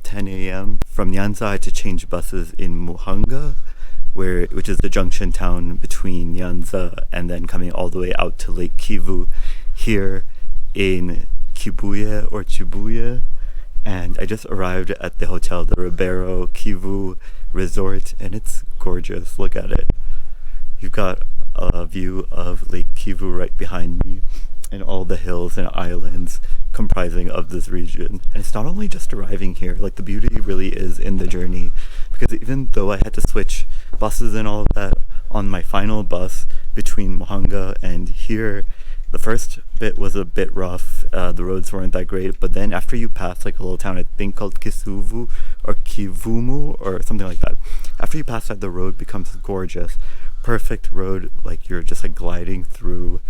10 a.m. From Nyanza, I had to change buses in Muhanga, which is the junction town between Nyanza and then coming all the way out to Lake Kivu here in Kibuye or Kibuye. And I just arrived at the hotel, the Ribeiro Kivu Resort, and it's gorgeous. Look at it. You've got a view of Lake Kivu right behind me and all the hills and islands comprising of this region. And it's not only just arriving here, like the beauty really is in the journey, because even though I had to switch buses and all of that on my final bus between Muhanga and here, the first bit was a bit rough. The roads weren't that great, but then after you pass like a little town, I think called Kisuvu or Kivumu or something like that, after you pass that, the road becomes gorgeous. Perfect road, like you're just like gliding through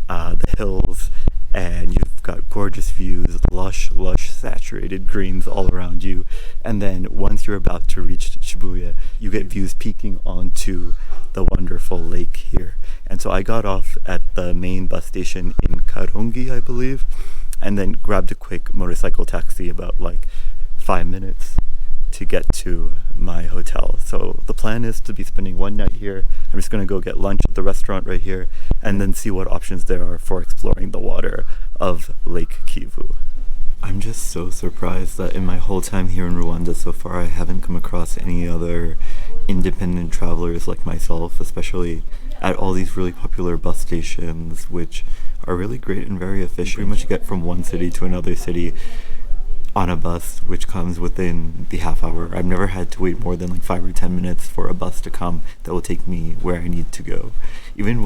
the hills, and you've got gorgeous views, lush saturated greens all around you. And then once you're about to reach Kibuye, you get views peeking onto the wonderful lake here. And so I got off at the main bus station in Karongi, I believe, and then grabbed a quick motorcycle taxi about like 5 minutes to get to my hotel. So the plan is to be spending one night here. I'm just going to go get lunch at the restaurant right here and then see what options there are for exploring the water of Lake Kivu. I'm just so surprised that in my whole time here in Rwanda so far, I haven't come across any other independent travelers like myself, especially at all these really popular bus stations, which are really great and very efficient. Pretty much get from one city to another city on a bus, which comes within the half hour. I've never had to wait more than like 5 or 10 minutes for a bus to come that will take me where I need to go. Even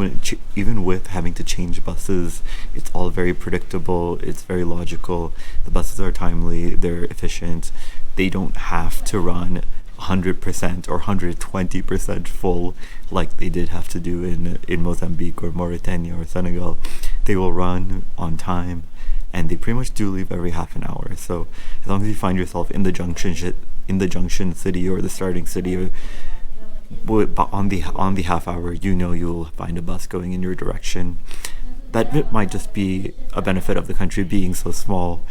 with having to change buses, it's all very predictable. It's very logical. The buses are timely. They're efficient. They don't have to run 100% or 120% full like they did have to do in Mozambique or Mauritania or Senegal. They will run on time, and they pretty much do leave every half an hour. So as long as you find yourself in the junction city or the starting city on the half hour, you know you'll find a bus going in your direction. That bit might just be a benefit of the country being so small,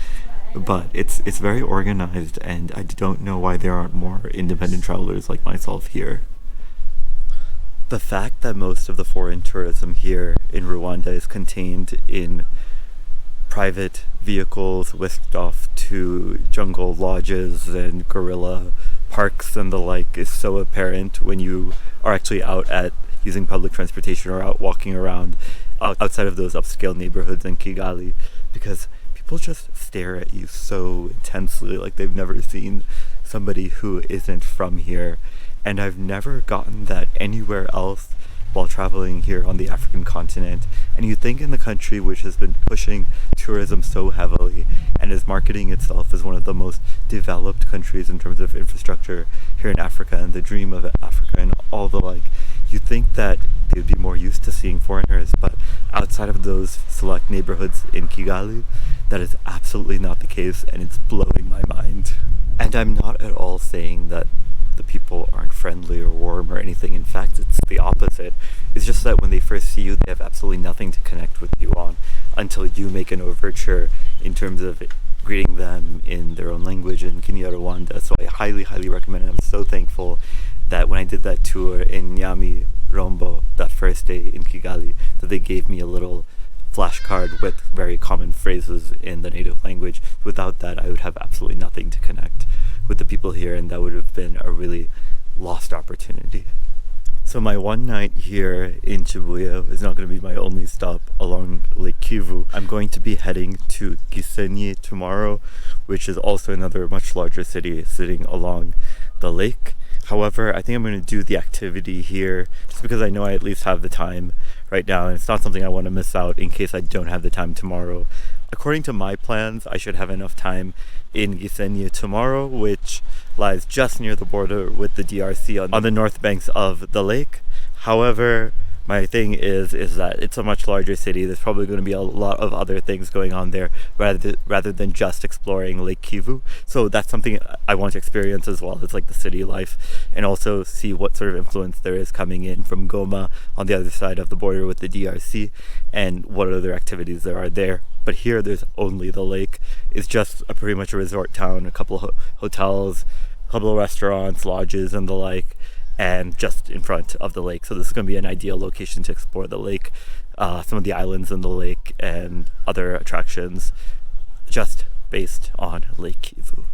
but it's very organized, and I don't know why there aren't more independent travelers like myself here. The fact that most of the foreign tourism here in Rwanda is contained in private vehicles whisked off to jungle lodges and gorilla parks and the like is so apparent when you are actually out at using public transportation or out walking around outside of those upscale neighborhoods in Kigali, because people just stare at you so intensely like they've never seen somebody who isn't from here. And I've never gotten that anywhere else while traveling here on the African continent. And you think in the country which has been pushing tourism so heavily and is marketing itself as one of the most developed countries in terms of infrastructure here in Africa and the dream of Africa and all the like, you think that they would be more used to seeing foreigners, but outside of those select neighborhoods in Kigali, that is absolutely not the case, and it's blowing my mind. And I'm not at all saying that the people aren't friendly or warm or anything. In fact, it's the opposite. It's just that when they first see you, they have absolutely nothing to connect with you on until you make an overture in terms of greeting them in their own language in Kinyarwanda. So I highly recommend it. I'm so thankful that when I did that tour in Nyami Rombo that first day in Kigali, that they gave me a little flashcard with very common phrases in the native language. Without that, I would have absolutely nothing to connect with the people here, and that would have been a really lost opportunity. So my one night here in Kibuye is not going to be my only stop along Lake Kivu. I'm going to be heading to Gisenyi tomorrow, which is also another much larger city sitting along the lake. However, I think I'm going to do the activity here just because I know I at least have the time right now, and it's not something I want to miss out in case I don't have the time tomorrow. According to my plans, I should have enough time in Gisenyi tomorrow, which lies just near the border with the DRC on the north banks of the lake. However, my thing is that it's a much larger city. There's probably going to be a lot of other things going on there rather than just exploring Lake Kivu. So that's something I want to experience as well. It's like the city life, and also see what sort of influence there is coming in from Goma on the other side of the border with the DRC, and what other activities there are there. but here there's only the lake. It's just pretty much a resort town, a couple of hotels, a couple of restaurants, lodges, and the like, and just in front of the lake. So this is going to be an ideal location to explore the lake, some of the islands in the lake, and other attractions just based on Lake Kivu.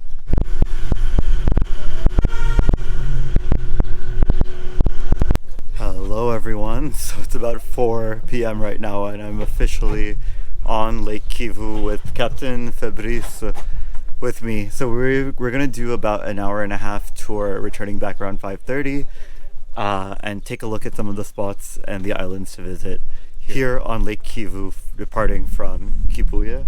Hello everyone, so it's about 4 p.m. right now and I'm officially on Lake Kivu with Captain Fabrice with me. So we're gonna do about an hour and a half tour, returning back around 5:30, and take a look at some of the spots and the islands to visit here on Lake Kivu, departing from Kibuye.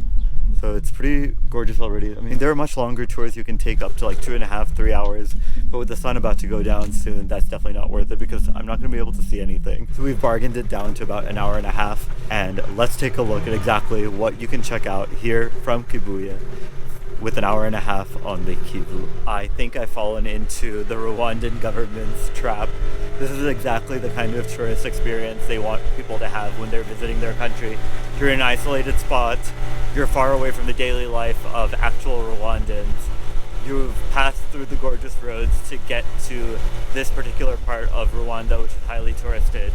So it's pretty gorgeous already. I mean, there are much longer tours you can take up to like 2.5, 3 hours, but with the sun about to go down soon, that's definitely not worth it because I'm not going to be able to see anything. So we've bargained it down to about an hour and a half, and let's take a look at exactly what you can check out here from Kibuye with an hour and a half on Lake Kivu. I think I've fallen into the Rwandan government's trap. This is exactly the kind of tourist experience they want people to have when they're visiting their country. You're in an isolated spot, you're far away from the daily life of actual Rwandans. You've passed through the gorgeous roads to get to this particular part of Rwanda, which is highly touristed,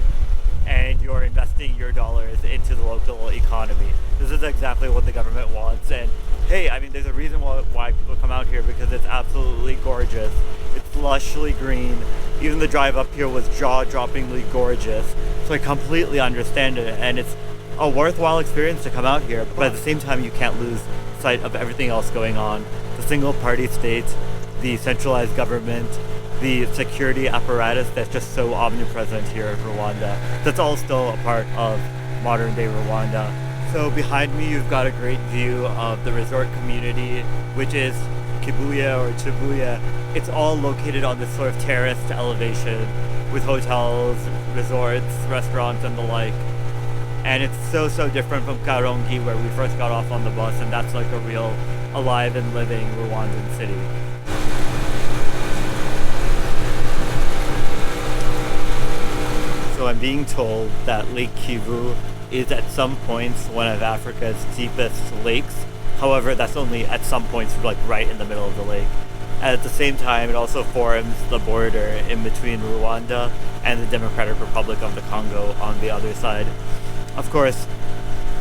and you're investing your dollars into the local economy. This is exactly what the government wants, and hey, I mean, there's a reason why people come out here, because it's absolutely gorgeous. It's lushly green. Even the drive up here was jaw-droppingly gorgeous, so I completely understand it, and it's a worthwhile experience to come out here, but at the same time you can't lose sight of everything else going on. The single-party state, the centralized government, the security apparatus that's just so omnipresent here in Rwanda. That's all still a part of modern-day Rwanda. So behind me you've got a great view of the resort community, which is Kibuye or Kibuye. It's all located on this sort of terraced elevation with hotels, resorts, restaurants, and the like. And it's so different from Karongi, where we first got off on the bus, and that's like a real alive and living Rwandan city. So I'm being told that Lake Kivu is at some points one of Africa's deepest lakes. However, that's only at some points, like right in the middle of the lake. At the same time, it also forms the border in between Rwanda and the Democratic Republic of the Congo on the other side. Of course,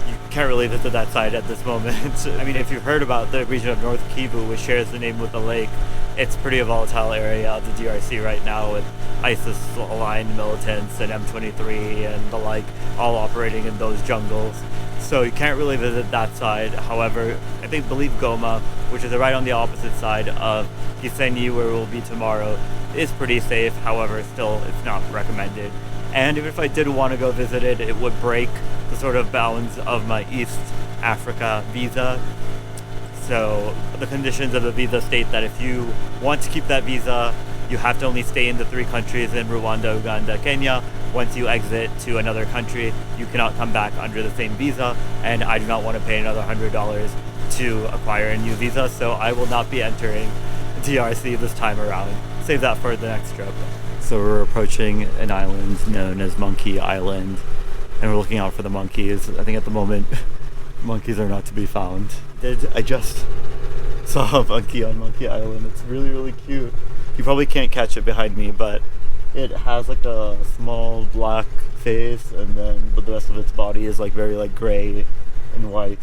you can't really visit that side at this moment. I mean, if you've heard about the region of North Kivu, which shares the name with the lake, it's pretty a volatile area of the DRC right now, with ISIS-aligned militants and M23 and the like, all operating in those jungles. So you can't really visit that side. However, I believe Goma, which is right on the opposite side of Gisenyi, where we'll be tomorrow, is pretty safe. However, still, it's not recommended. And even if I did want to go visit it, it would break the sort of bounds of my East Africa visa. So the conditions of the visa state that if you want to keep that visa, you have to only stay in the 3 countries in Rwanda, Uganda, Kenya. Once you exit to another country, you cannot come back under the same visa, and I do not want to pay another $100 to acquire a new visa, so I will not be entering DRC this time around. Save that for the next trip. So we're approaching an island known as Monkey Island, and we're looking out for the monkeys. I think at the moment, monkeys are not to be found. I just saw a monkey on Monkey Island. It's really cute. You probably can't catch it behind me, but it has like a small black face, and then the rest of its body is like very like gray and white.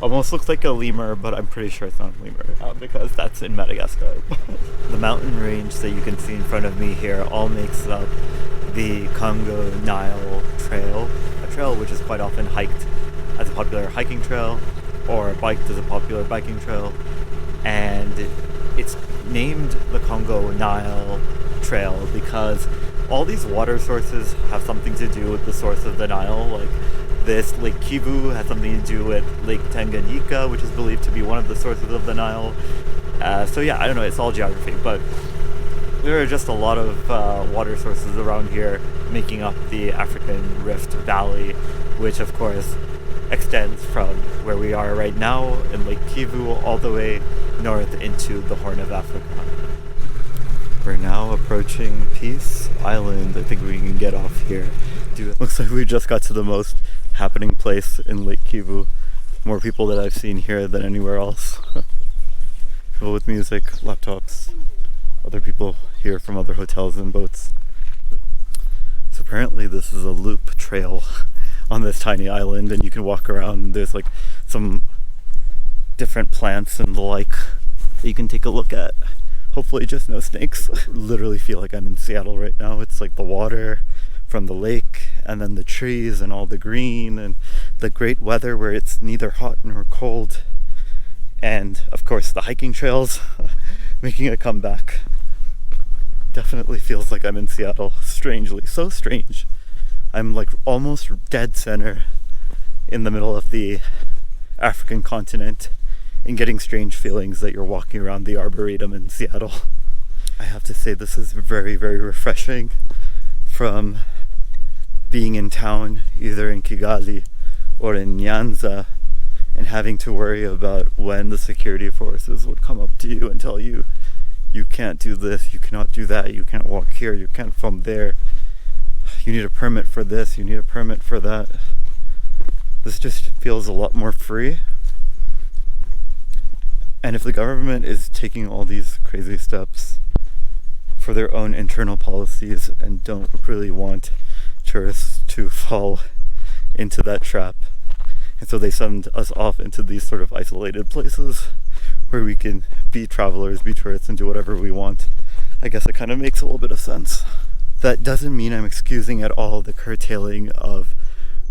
Almost looks like a lemur, but I'm pretty sure it's not a lemur because that's in Madagascar. The mountain range that you can see in front of me here all makes up the Congo-Nile Trail, a trail which is quite often hiked as a popular hiking trail or biked as a popular biking trail, and it's named the Congo-Nile Trail because all these water sources have something to do with the source of the Nile. Like this Lake Kivu has something to do with Lake Tanganyika, which is believed to be one of the sources of the Nile. So yeah, I don't know, it's all geography, but there are just a lot of water sources around here making up the African Rift Valley, which of course extends from where we are right now in Lake Kivu all the way north into the Horn of Africa. We're now approaching Peace Island. I think we can get off here. Looks like we just got to the most happening place in Lake Kivu. more people that I've seen here than anywhere else. People with music, laptops, other people here from other hotels and boats. So apparently this is a loop trail on this tiny island, and you can walk around. There's like some different plants and the like that you can take a look at. Hopefully just no snakes. I literally feel like I'm in Seattle right now. It's like the water from the lake, and then the trees and all the green and the great weather where it's neither hot nor cold, and of course the hiking trails making a comeback. Definitely feels like I'm in Seattle, strangely, so strange. I'm like almost dead center in the middle of the African continent and getting strange feelings that you're walking around the Arboretum in Seattle. I have to say this is very, very refreshing from being in town, either in Kigali or in Nyanza, and having to worry about when the security forces would come up to you and tell you, you can't do this, you cannot do that, you can't walk here, you can't from there, you need a permit for this, you need a permit for that. This just feels a lot more free. And if the government is taking all these crazy steps for their own internal policies and don't really want tourists to fall into that trap, and so they send us off into these sort of isolated places where we can be travelers, be tourists, and do whatever we want, I guess it kind of makes a little bit of sense. That doesn't mean I'm excusing at all the curtailing of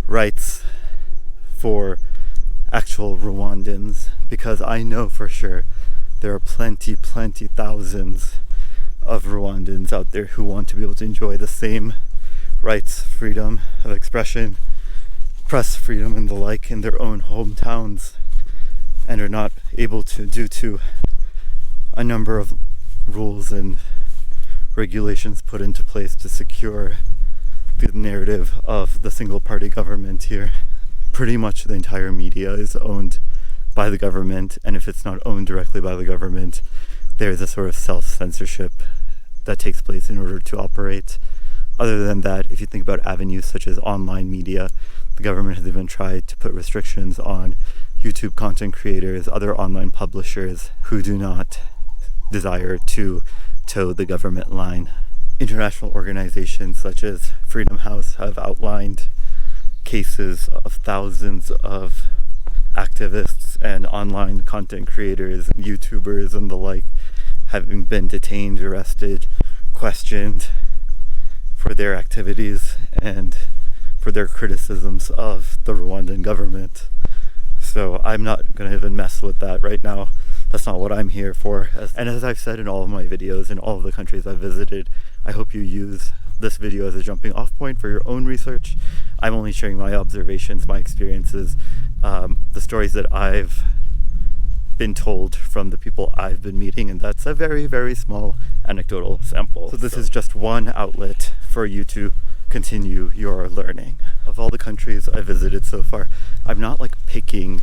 rights for actual Rwandans, because I know for sure there are plenty thousands of Rwandans out there who want to be able to enjoy the same rights, freedom of expression, press freedom and the like in their own hometowns, and are not able to due to a number of rules and regulations put into place to secure the narrative of the single party government here. Pretty much the entire media is owned by the government, and if it's not owned directly by the government, there's a sort of self-censorship that takes place in order to operate. Other than that, if you think about avenues such as online media, the government has even tried to put restrictions on YouTube content creators, other online publishers who do not desire to toe the government line. International organizations such as Freedom House have outlined cases of thousands of activists and online content creators and YouTubers and the like having been detained, arrested, questioned for their activities and for their criticisms of the Rwandan government. So I'm not going to even mess with that right now. That's not what I'm here for. And as I've said in all of my videos in all of the countries I've visited, I hope you use this video as a jumping off point for your own research. I'm only sharing my observations, my experiences, the stories that I've been told from the people I've been meeting, and that's a very, very small anecdotal sample. So this is just one outlet for you to continue your learning. Of all the countries I visited so far, I'm not like picking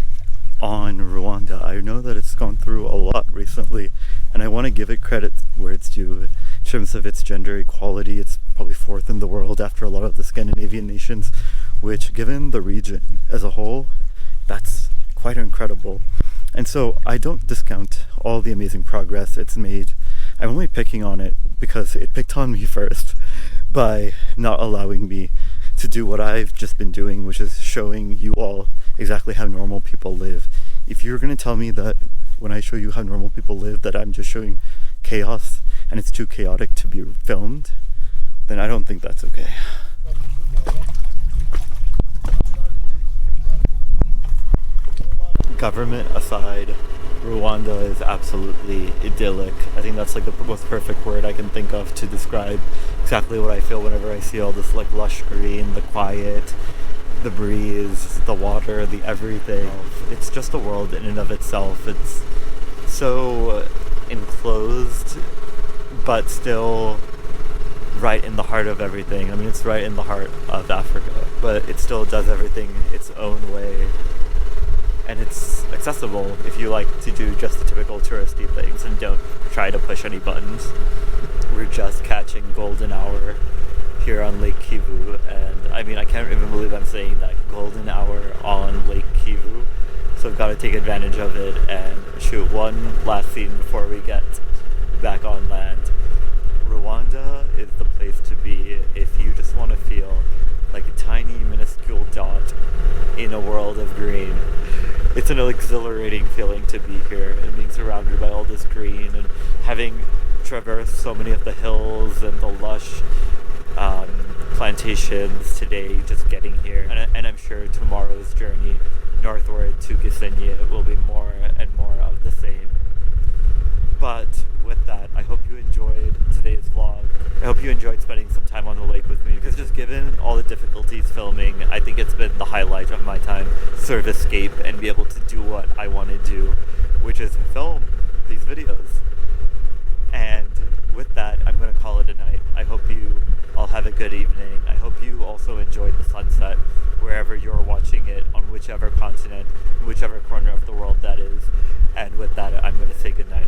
on Rwanda. I know that it's gone through a lot recently, and I want to give it credit where it's due. In terms of its gender equality, it's probably fourth in the world after a lot of the Scandinavian nations, which, given the region as a whole, that's quite incredible. And so I don't discount all the amazing progress it's made. I'm only picking on it because it picked on me first by not allowing me to do what I've just been doing, which is showing you all exactly how normal people live. If you're going to tell me that when I show you how normal people live that I'm just showing chaos and it's too chaotic to be filmed, then I don't think that's okay. Government aside, Rwanda is absolutely idyllic. I think that's like the most perfect word I can think of to describe exactly what I feel whenever I see all this like lush green, the quiet, the breeze, the water, the everything. It's just a world in and of itself. It's so enclosed, but still right in the heart of everything. I mean, it's right in the heart of Africa, but it still does everything its own way. And it's accessible if you like to do just the typical touristy things and don't try to push any buttons. We're just catching golden hour here on Lake Kivu, and I mean, I can't even believe I'm saying that, golden hour on Lake Kivu. so I've got to take advantage of it and shoot one last scene before we get back on land. Rwanda is the place to be if you just want to feel like a tiny minuscule dot in a world of green. It's an exhilarating feeling to be here and being surrounded by all this green and having traversed so many of the hills and the lush plantations today, just getting here. And I'm sure tomorrow's journey northward to Gisenyi will be more and more of the same. But with that, I hope you enjoyed today's vlog. I hope you enjoyed spending some time on the lake with me, because just given all the difficulties filming, I think it's been the highlight of my time to sort of escape and be able to do what I want to do, which is film these videos. And with that, I'm going to call it a night. I hope you all have a good evening. I hope you also enjoyed the sunset wherever you're watching it, on whichever continent, whichever corner of the world that is. And with that, I'm going to say goodnight.